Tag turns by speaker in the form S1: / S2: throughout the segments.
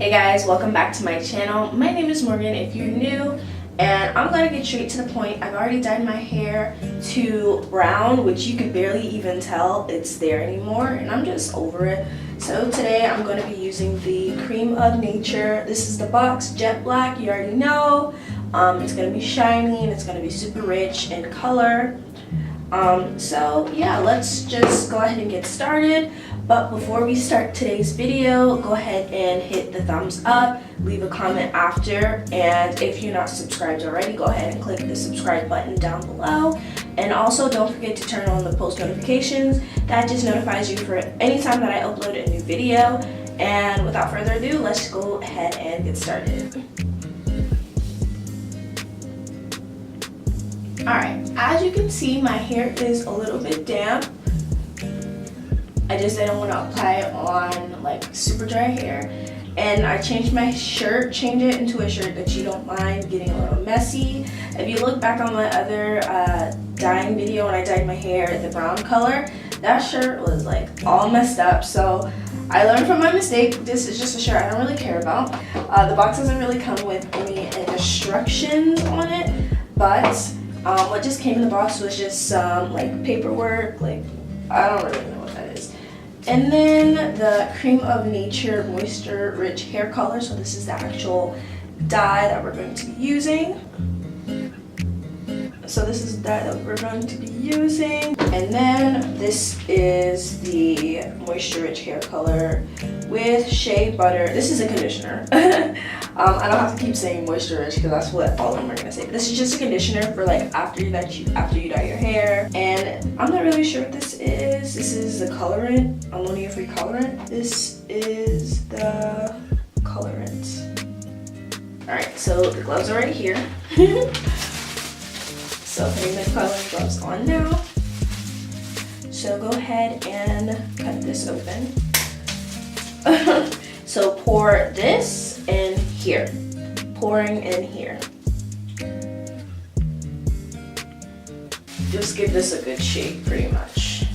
S1: Hey guys, welcome back to my channel. My name is Morgan if you're new, and I'm gonna get straight to the point. I've already dyed my hair to brown, which you can barely even tell it's there anymore, and I'm just over it. So today I'm going to be using the Creme of Nature. This is the box, jet black, you already know. It's going to be shiny and it's going to be super rich in color. So yeah, let's just go ahead and get started. But before we start today's video, go ahead and hit the thumbs up, leave a comment after, and if you're not subscribed already, go ahead and click the subscribe button down below. And also don't forget to turn on the post notifications. That just notifies you for any time that I upload a new video. And without further ado, let's go ahead and get started. Alright, as you can see, my hair is a little bit damp. I just didn't want to apply it on like super dry hair. And I changed my shirt, change it into a shirt that you don't mind getting a little messy. If you look back on my other dyeing video when I dyed my hair the brown color, that shirt was like all messed up. So I learned from my mistake. This is just a shirt I don't really care about. The box doesn't really come with any instructions on it, but what just came in the box was just some like paperwork, like I don't really know what that is. And then the Creme of Nature Moisture Rich Hair Color. So this is the actual dye that we're going to be using. So this is the dye that we're going to be using. And then this is the Moisture Rich Hair Color with Shea Butter. This is a conditioner. I don't have to keep saying moisture rich because that's what all of them are gonna say. But this is just a conditioner for like after you dye your hair. And I'm not really sure what this is. This is the colorant, ammonia-free colorant. This is the colorant. All right, so the gloves are right here. So putting the coloring gloves on now. So go ahead and cut this open. So pour this in here, pouring in here. Just give this a good shake pretty much.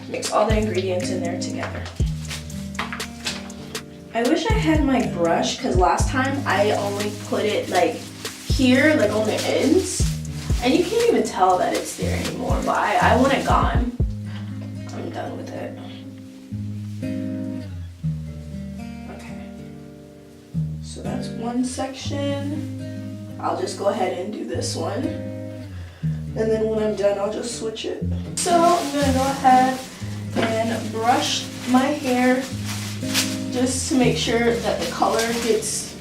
S1: Mix all the ingredients in there together. I wish I had my brush because last time I only put it like here, like on the ends, and you can't even tell that it's there anymore, but I want it gone. I'm done with it. So that's one section. I'll just go ahead and do this one. And then when I'm done, I'll just switch it. So I'm gonna go ahead and brush my hair just to make sure that the color gets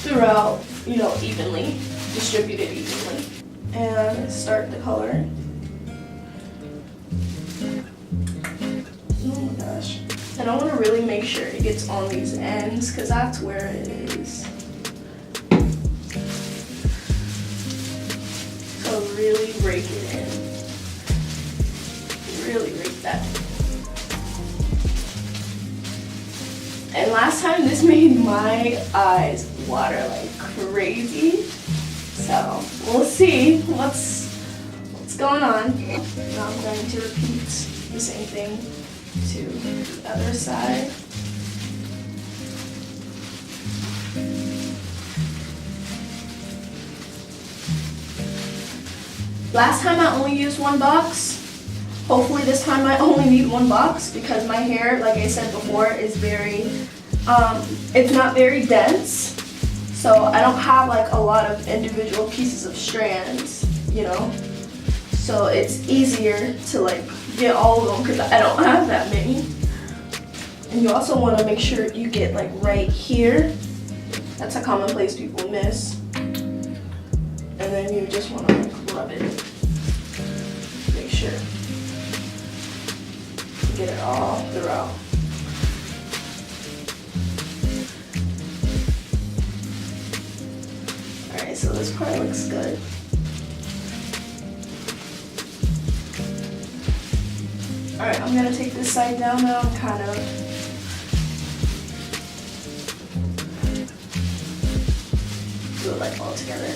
S1: throughout, you know, evenly, distributed evenly. And start the color. Oh my gosh. And I want to really make sure it gets on these ends because that's where it is. So really rake it in. Really rake that. And last time this made my eyes water like crazy. So we'll see what's going on. Now I'm going to repeat the same thing to the other side. Last time I only used one box. Hopefully this time I only need one box because my hair, like I said before, is very, it's not very dense. So I don't have like a lot of individual pieces of strands, you know. So it's easier to like get all of them because I don't have that many. And you also want to make sure you get like right here. That's a common place people miss. And then you just want to like rub it. Make sure you get it all throughout. Alright, so this part looks good. Alright, I'm going to take this side down now and kind of do it like all together.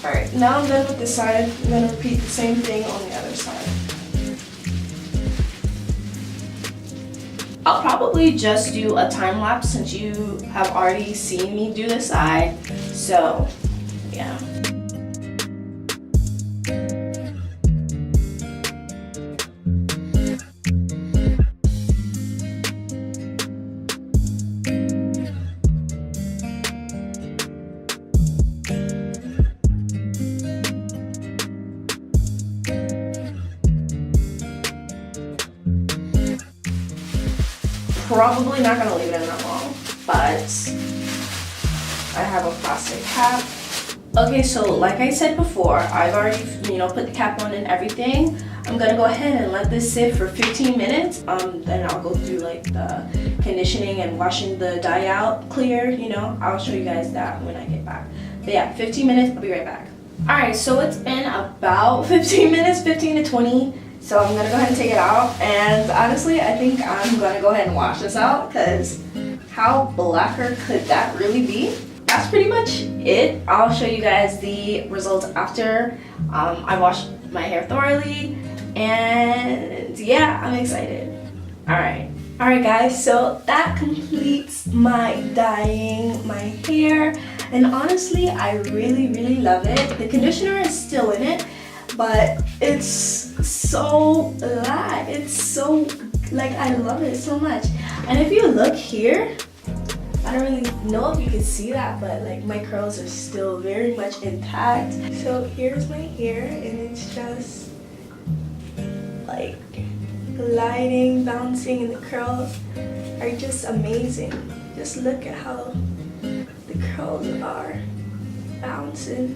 S1: Alright, now I'm done with this side. I'm going to repeat the same thing on the other side. I'll probably just do a time lapse since you have already seen me do this side. So, yeah. Probably not gonna leave it in that long, but I have a plastic cap. Okay, so like I said before, I've already, put the cap on and everything. I'm gonna go ahead and let this sit for 15 minutes. Then I'll go through like the conditioning and washing the dye out clear, I'll show you guys that when I get back. But yeah, 15 minutes, I'll be right back. Alright, so it's been about 15 minutes, 15 to 20. So I'm gonna go ahead and take it out, and honestly I think I'm gonna go ahead and wash this out because how blacker could that really be? That's pretty much it. I'll show you guys the results after I washed my hair thoroughly, and yeah, I'm excited. Alright guys, so that completes my dyeing my hair, and honestly I really love it. The conditioner is still in it, but it's so light. It's so, I love it so much. And if you look here, I don't really know if you can see that, but my curls are still very much intact. So here's my hair, and it's just gliding, bouncing, and the curls are just amazing. Just look at how the curls are bouncing.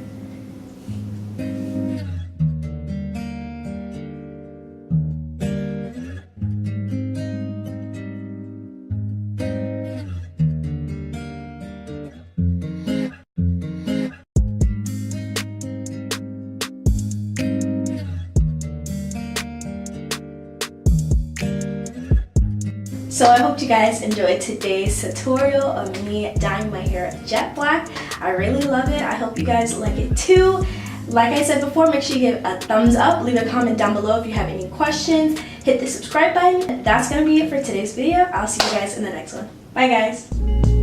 S1: So I hope you guys enjoyed today's tutorial of me dyeing my hair jet black. I really love it. I hope you guys like it too. Like I said before, make sure you give a thumbs up, leave a comment down below if you have any questions, hit the subscribe button. That's gonna be it for today's video. I'll see you guys in the next one. Bye guys.